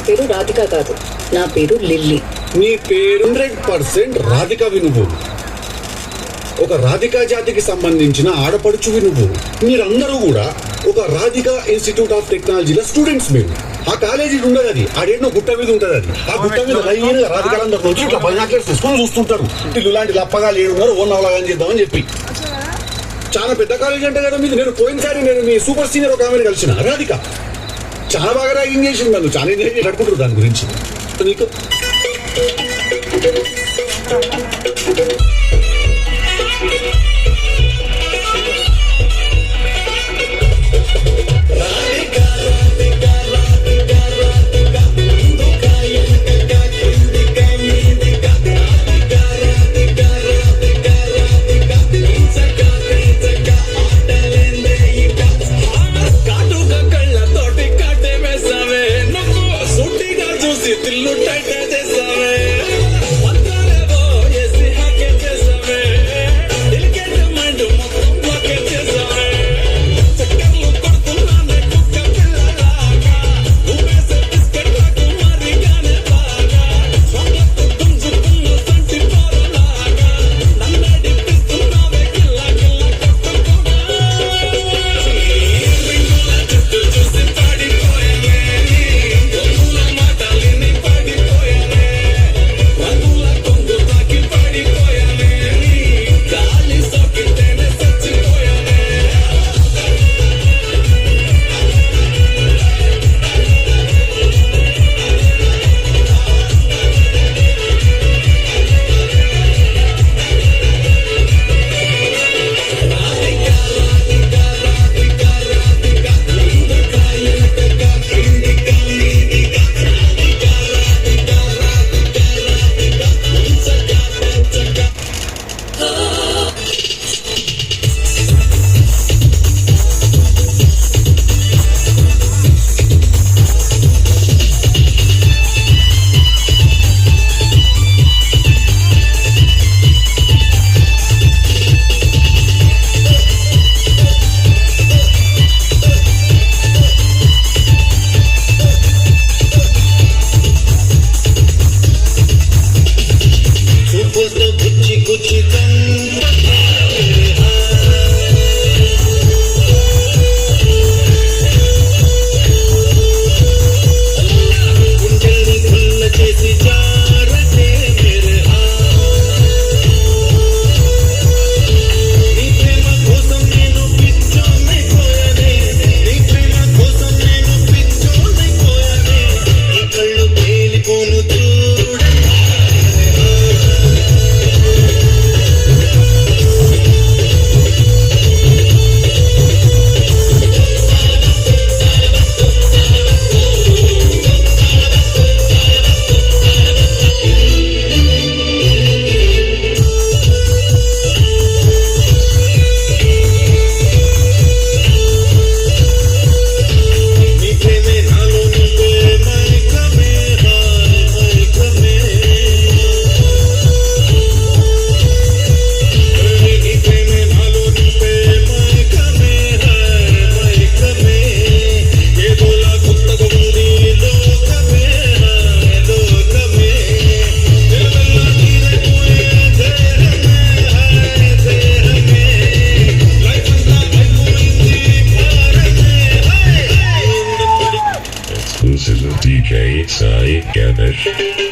పేరు రాధిక కాదు, నా పేరు లిల్లీ. నీ పేరు 100% రాధికవి నువ్వు. ఒక రాధికా జాతికి సంబంధించిన ఆడపడుచువి నువ్వు. మీరందరూ కూడా ఒక రాధికా ఇన్స్టిట్యూట్ ఆఫ్ టెక్నాలజీలో స్టూడెంట్స్ మీరు. ఆ కాలేజీ ఉండదు, అది ఆడేనో గుట్ట మీద ఉంటది. అది ఆ గుట్ట మీద లైన్గా రాధికాలందరూ వచ్చి ఇట్లా బైనాక్లర్స్ తీసుకొని చూస్తుంటారు. ఇల్లు లాంటి లప్పగా లేడున్నారు, ఓన్ అవలాగా చేద్దామని చెప్పి. చాలా పెద్ద కాలేజీ అంటే కదా మీది. నేను పోయినసారి నేను మీ సూపర్ సీనియర్ ఒక ఆమెను కలిసిన రాధిక. చాలా బాగా ర్యాగింగ్ చేసింది నన్ను, చాలా ఎంజాయ్ కట్టుకుంటారు దాని గురించి. నీకు DJ Sai Ganesh.